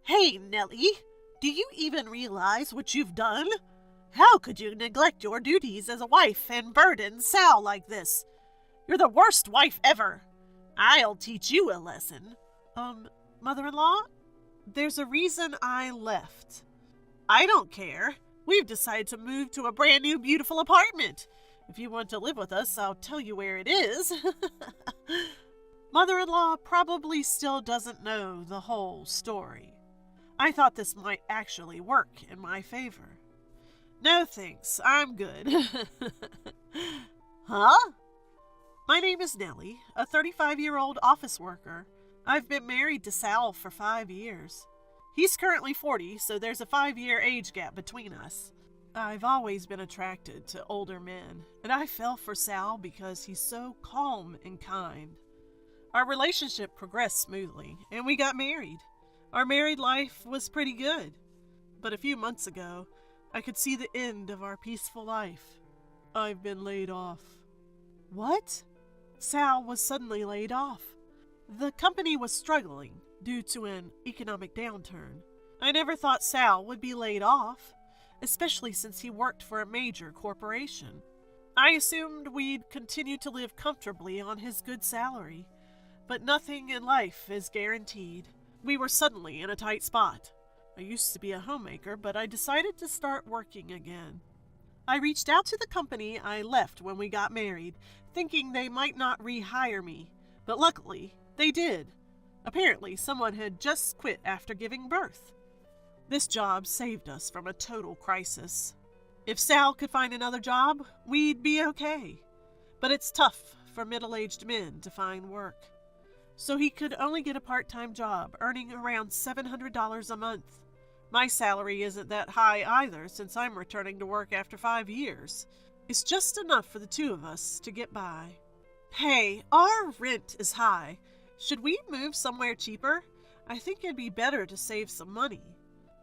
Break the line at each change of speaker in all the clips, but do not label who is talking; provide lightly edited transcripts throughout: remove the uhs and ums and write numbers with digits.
Hey, Nellie, do you even realize what you've done? How could you neglect your duties as a wife and burden Sal like this? You're the worst wife ever. I'll teach you a lesson. Mother-in-law, there's a reason I left. I don't care. We've decided to move to a brand new beautiful apartment. If you want to live with us, I'll tell you where it is. Mother-in-law probably still doesn't know the whole story. I thought this might actually work in my favor. No thanks, I'm good. Huh? My name is Nellie, a 35-year-old office worker. I've been married to Sal for 5 years. He's currently 40, so there's a 5-year age gap between us. I've always been attracted to older men, and I fell for Sal because he's so calm and kind. Our relationship progressed smoothly, and we got married. Our married life was pretty good. But a few months ago, I could see the end of our peaceful life. I've been laid off. What? Sal was suddenly laid off. The company was struggling due to an economic downturn. I never thought Sal would be laid off, especially since he worked for a major corporation. I assumed we'd continue to live comfortably on his good salary, but nothing in life is guaranteed. We were suddenly in a tight spot. I used to be a homemaker, but I decided to start working again. I reached out to the company I left when we got married, thinking they might not rehire me, but luckily, they did. Apparently, someone had just quit after giving birth. This job saved us from a total crisis. If Sal could find another job, we'd be okay. But it's tough for middle-aged men to find work. So he could only get a part-time job, earning around $700 a month. My salary isn't that high either, since I'm returning to work after 5 years. It's just enough for the two of us to get by. Hey, our rent is high. Should we move somewhere cheaper? I think it'd be better to save some money.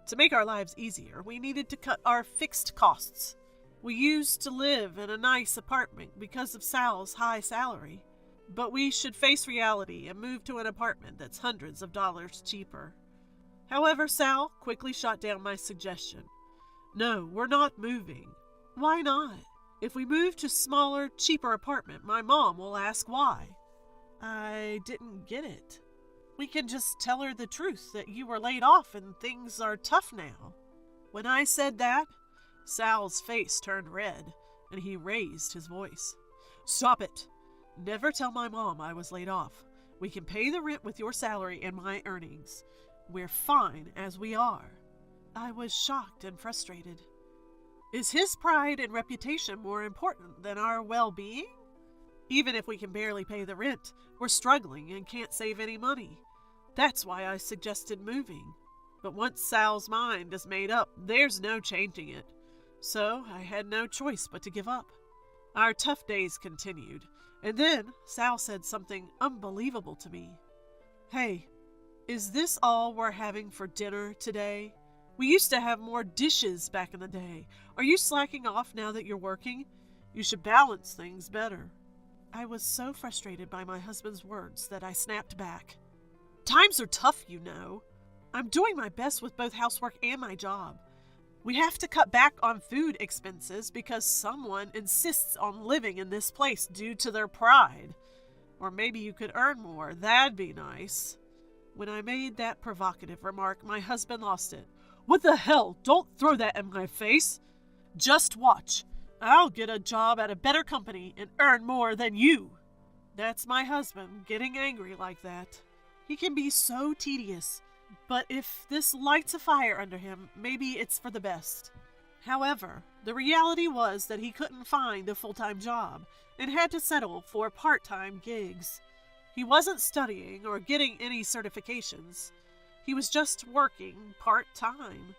To make our lives easier, we needed to cut our fixed costs. We used to live in a nice apartment because of Sal's high salary. But we should face reality and move to an apartment that's hundreds of dollars cheaper. However, Sal quickly shot down my suggestion. No, we're not moving. Why not? If we move to a smaller, cheaper apartment, my mom will ask why. I didn't get it. We can just tell her the truth that you were laid off and things are tough now. When I said that, Sal's face turned red and he raised his voice. Stop it! Never tell my mom I was laid off. We can pay the rent with your salary and my earnings. We're fine as we are. I was shocked and frustrated. Is his pride and reputation more important than our well-being? Even if we can barely pay the rent, we're struggling and can't save any money. That's why I suggested moving. But once Sal's mind is made up, there's no changing it. So I had no choice but to give up. Our tough days continued, and then Sal said something unbelievable to me. Hey, is this all we're having for dinner today? We used to have more dishes back in the day. Are you slacking off now that you're working? You should balance things better. I was so frustrated by my husband's words that I snapped back. Times are tough, you know. I'm doing my best with both housework and my job. We have to cut back on food expenses because someone insists on living in this place due to their pride. Or maybe you could earn more. That'd be nice. When I made that provocative remark, my husband lost it. What the hell? Don't throw that in my face. Just watch. I'll get a job at a better company and earn more than you. That's my husband getting angry like that. He can be so tedious, but if this lights a fire under him, maybe it's for the best. However, the reality was that he couldn't find a full-time job and had to settle for part-time gigs. He wasn't studying or getting any certifications. He was just working part-time.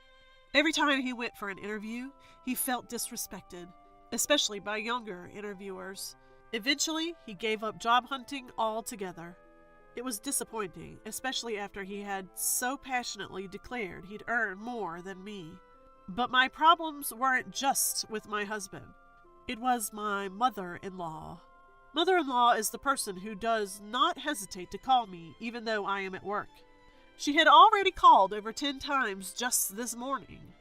Every time he went for an interview, he felt disrespected, especially by younger interviewers. Eventually, he gave up job hunting altogether. It was disappointing, especially after he had so passionately declared he'd earn more than me. But my problems weren't just with my husband. It was my mother-in-law. Mother-in-law is the person who does not hesitate to call me even though I am at work. She had already called over 10 times just this morning.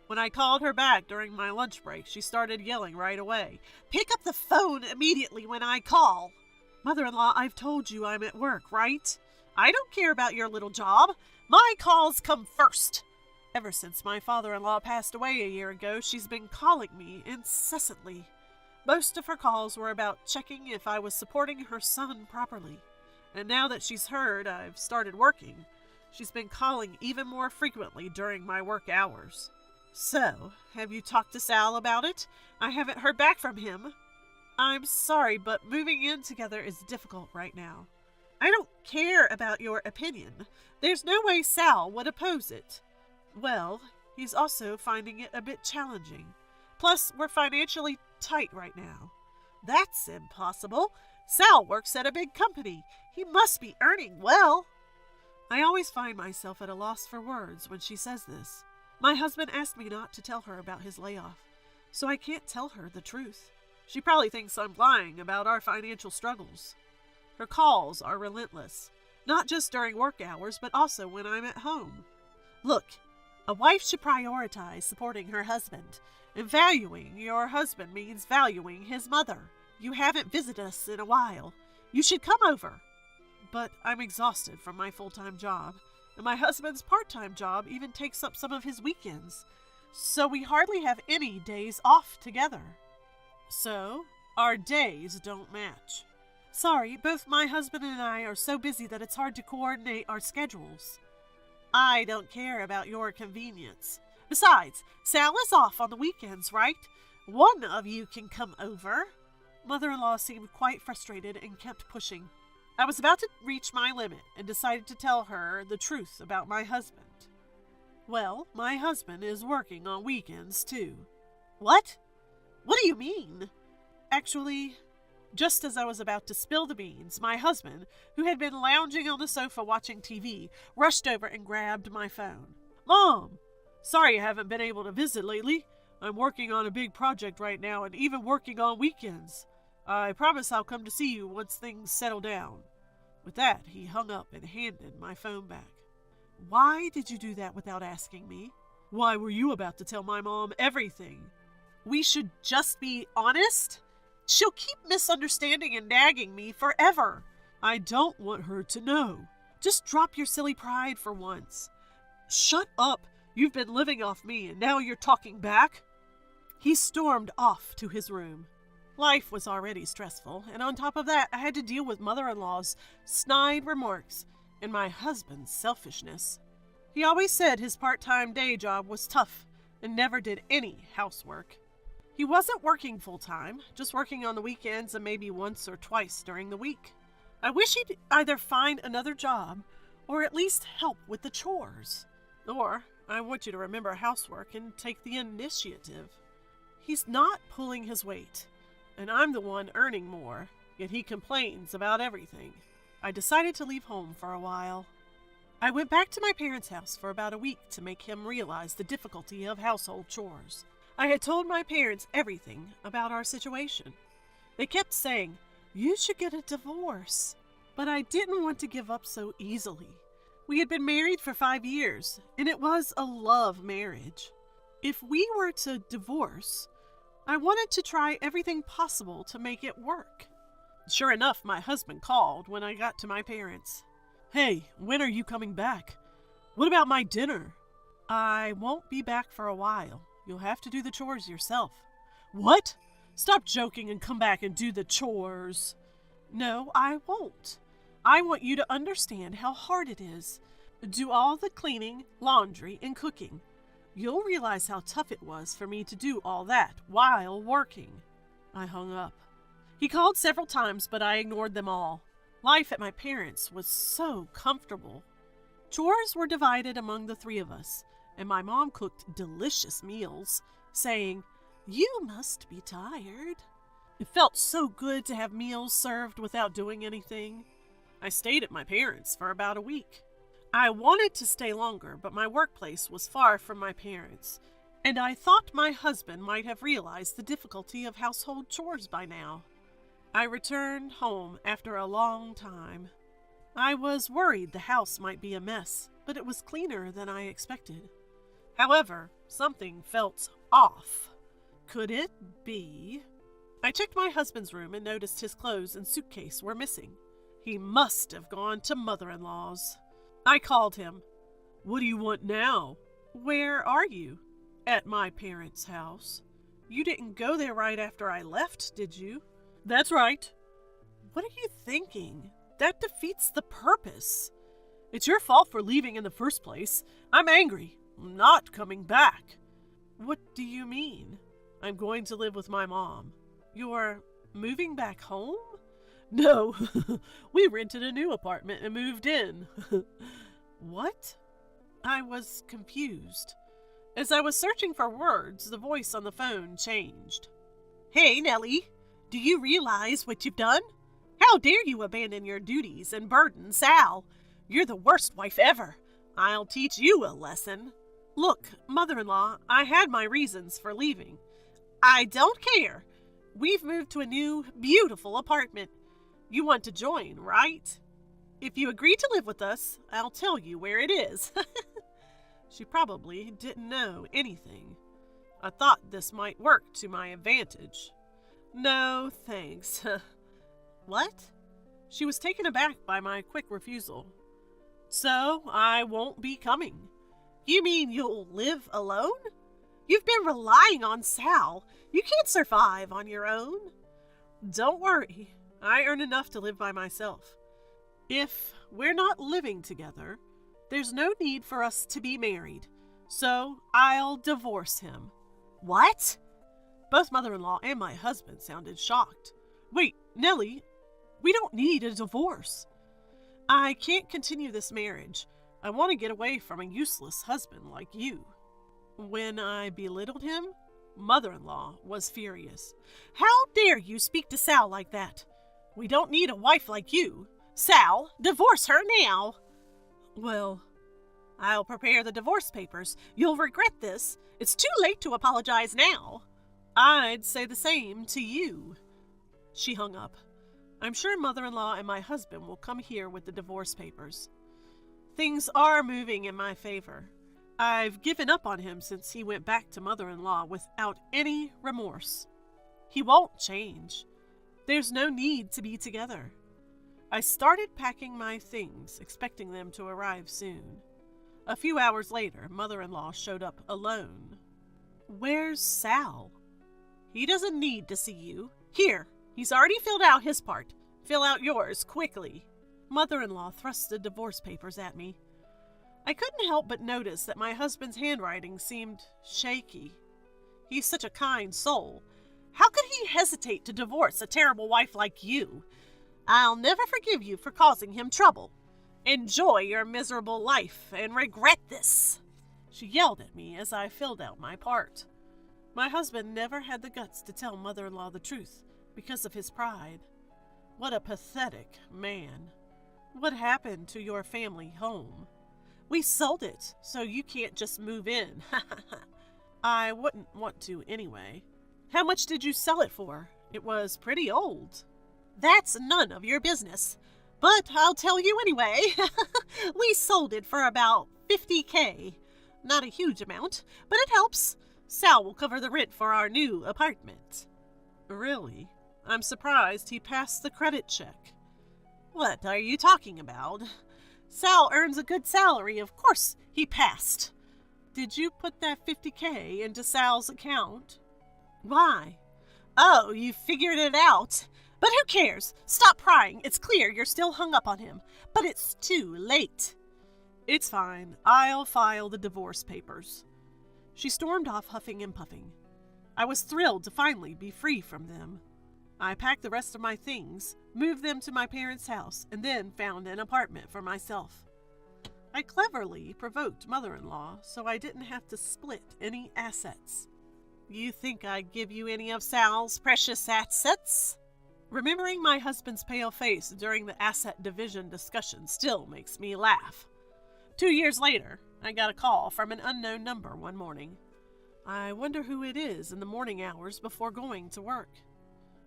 When I called her back during my lunch break, she started yelling right away. "Pick up the phone immediately when I call." "Mother-in-law, I've told you I'm at work, right? I don't care about your little job. My calls come first." Ever since my father-in-law passed away a year ago, she's been calling me incessantly. Most of her calls were about checking if I was supporting her son properly. And now that she's heard I've started working, she's been calling even more frequently during my work hours. "So, have you talked to Sal about it? I haven't heard back from him." "I'm sorry, but moving in together is difficult right now." "I don't care about your opinion. There's no way Sal would oppose it." "Well, he's also finding it a bit challenging. Plus, we're financially tight right now." "That's impossible. Sal works at a big company. He must be earning well." I always find myself at a loss for words when she says this. My husband asked me not to tell her about his layoff, so I can't tell her the truth. She probably thinks I'm lying about our financial struggles. Her calls are relentless, not just during work hours, but also when I'm at home. Look, a wife should prioritize supporting her husband, and valuing your husband means valuing his mother. You haven't visited us in a while. You should come over. But I'm exhausted from my full-time job, and my husband's part-time job even takes up some of his weekends, so we hardly have any days off together. So, our days don't match. Sorry, both my husband and I are so busy that it's hard to coordinate our schedules. I don't care about your convenience. Besides, Sal is off on the weekends, right? One of you can come over. Mother-in-law seemed quite frustrated and kept pushing. I was about to reach my limit and decided to tell her the truth about my husband. "Well, my husband is working on weekends, too." "What? What do you mean?" Actually, just as I was about to spill the beans, my husband, who had been lounging on the sofa watching TV, rushed over and grabbed my phone. "Mom, sorry I haven't been able to visit lately. I'm working on a big project right now and even working on weekends. I promise I'll come to see you once things settle down." With that, he hung up and handed my phone back. "Why did you do that without asking me?" "Why were you about to tell my mom everything?" "We should just be honest. She'll keep misunderstanding and nagging me forever." "I don't want her to know. Just drop your silly pride for once." "Shut up. You've been living off me and now you're talking back." He stormed off to his room. Life was already stressful, and on top of that, I had to deal with mother-in-law's snide remarks and my husband's selfishness. He always said his part-time day job was tough and never did any housework. He wasn't working full-time, just working on the weekends and maybe once or twice during the week. I wish he'd either find another job or at least help with the chores. Or, I want you to remember housework and take the initiative. He's not pulling his weight, and I'm the one earning more, yet he complains about everything. I decided to leave home for a while. I went back to my parents' house for about a week to make him realize the difficulty of household chores. I had told my parents everything about our situation. They kept saying, "You should get a divorce." But I didn't want to give up so easily. We had been married for 5 years, and it was a love marriage. If we were to divorce, I wanted to try everything possible to make it work. Sure enough, my husband called when I got to my parents. "Hey, when are you coming back? What about my dinner?" "I won't be back for a while. You'll have to do the chores yourself." "What? Stop joking and come back and do the chores." "No, I won't. I want you to understand how hard it is. Do all the cleaning, laundry, and cooking. You'll realize how tough it was for me to do all that while working." I hung up. He called several times, but I ignored them all. Life at my parents' was so comfortable. Chores were divided among the 3 of us, and my mom cooked delicious meals, saying, "You must be tired." It felt so good to have meals served without doing anything. I stayed at my parents' for about a week. I wanted to stay longer, but my workplace was far from my parents, and I thought my husband might have realized the difficulty of household chores by now. I returned home after a long time. I was worried the house might be a mess, but it was cleaner than I expected. However, something felt off. Could it be? I checked my husband's room and noticed his clothes and suitcase were missing. He must have gone to mother-in-law's. I called him. "What do you want now?" "Where are you?" "At my parents' house." "You didn't go there right after I left, did you?" "That's right." "What are you thinking? That defeats the purpose." "It's your fault for leaving in the first place. I'm angry. I'm not coming back." "What do you mean?" "I'm going to live with my mom." "You're moving back home?" "No, we rented a new apartment and moved in." "What?" I was confused. As I was searching for words, the voice on the phone changed. "Hey, Nellie, do you realize what you've done? How dare you abandon your duties and burden Sal? You're the worst wife ever. I'll teach you a lesson." "Look, mother-in-law, I had my reasons for leaving." "I don't care. We've moved to a new, beautiful apartment. You want to join, right? If you agree to live with us, I'll tell you where it is." She probably didn't know anything. I thought this might work to my advantage. "No, thanks." "What?" She was taken aback by my quick refusal. "So I won't be coming." "You mean you'll live alone? You've been relying on Sal. You can't survive on your own." "Don't worry. I earn enough to live by myself. If we're not living together, there's no need for us to be married. So I'll divorce him." "What?" Both mother-in-law and my husband sounded shocked. "Wait, Nellie, we don't need a divorce." "I can't continue this marriage. I want to get away from a useless husband like you." When I belittled him, mother-in-law was furious. "How dare you speak to Sal like that? We don't need a wife like you. Sal, divorce her now." "Well, I'll prepare the divorce papers. You'll regret this. It's too late to apologize now." "I'd say the same to you." She hung up. I'm sure mother-in-law and my husband will come here with the divorce papers. Things are moving in my favor. I've given up on him since he went back to mother-in-law without any remorse. He won't change. There's no need to be together. I started packing my things, expecting them to arrive soon. A few hours later, mother-in-law showed up alone. "Where's Sal?" "He doesn't need to see you. Here, he's already filled out his part. Fill out yours quickly." Mother-in-law thrust the divorce papers at me. I couldn't help but notice that my husband's handwriting seemed shaky. He's such a kind soul. How could he hesitate to divorce a terrible wife like you? I'll never forgive you for causing him trouble. Enjoy your miserable life and regret this." She yelled at me as I filled out my part. My husband never had the guts to tell mother-in-law the truth because of his pride. What a pathetic man. "What happened to your family home?" "We sold it, so you can't just move in." "I wouldn't want to anyway." "How much did you sell it for? It was pretty old." "That's none of your business, but I'll tell you anyway." "We sold it for about $50K. Not a huge amount, but it helps. Sal will cover the rent for our new apartment." "Really? I'm surprised he passed the credit check." "What are you talking about? Sal earns a good salary, of course he passed." "Did you put that $50K into Sal's account?" "Why?" "Oh, you figured it out. But who cares? Stop prying. It's clear you're still hung up on him. But it's too late." "It's fine. I'll file the divorce papers." She stormed off huffing and puffing. I was thrilled to finally be free from them. I packed the rest of my things, moved them to my parents' house, and then found an apartment for myself. I cleverly provoked mother-in-law so I didn't have to split any assets. "You think I'd give you any of Sal's precious assets?" Remembering my husband's pale face during the asset division discussion still makes me laugh. 2 years later, I got a call from an unknown number one morning. I wonder who it is in the morning hours before going to work.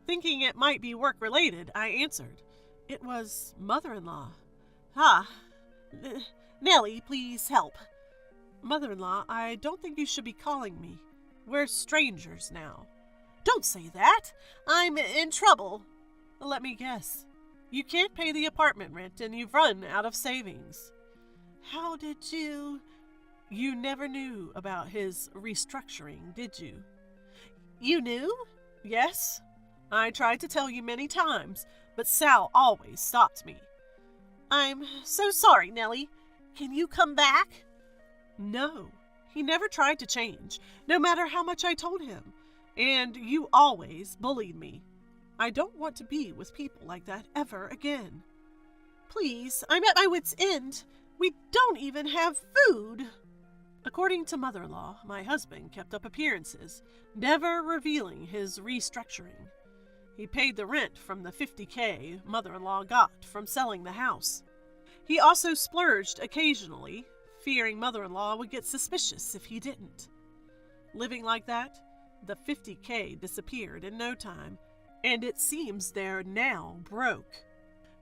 Thinking it might be work-related, I answered. It was mother-in-law. Ah, Nellie, please help. Mother-in-law, I don't think you should be calling me. We're strangers now. Don't say that. I'm in trouble. Let me guess. You can't pay the apartment rent and you've run out of savings. How did you... You never knew about his restructuring, did you? You knew? Yes. I tried to tell you many times, but Sal always stopped me. I'm so sorry, Nellie. Can you come back? No. He never tried to change, no matter how much I told him. And you always bullied me. I don't want to be with people like that ever again. Please, I'm at my wit's end. We don't even have food. According to mother-in-law, my husband kept up appearances, never revealing his restructuring. He paid the rent from the $50,000 mother-in-law got from selling the house. He also splurged occasionally, fearing mother-in-law would get suspicious if he didn't. Living like that, the $50,000 disappeared in no time, and it seems they're now broke.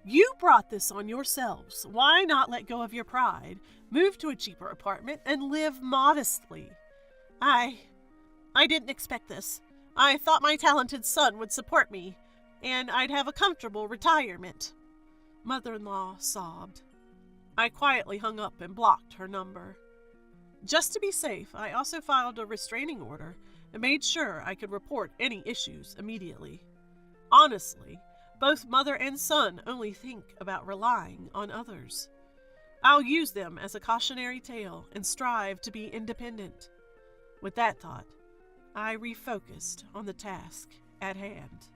You brought this on yourselves. Why not let go of your pride, move to a cheaper apartment, and live modestly? I didn't expect this. I thought my talented son would support me, and I'd have a comfortable retirement. Mother-in-law sobbed. I quietly hung up and blocked her number. Just to be safe, I also filed a restraining order and made sure I could report any issues immediately. Honestly, both mother and son only think about relying on others. I'll use them as a cautionary tale and strive to be independent. With that thought, I refocused on the task at hand.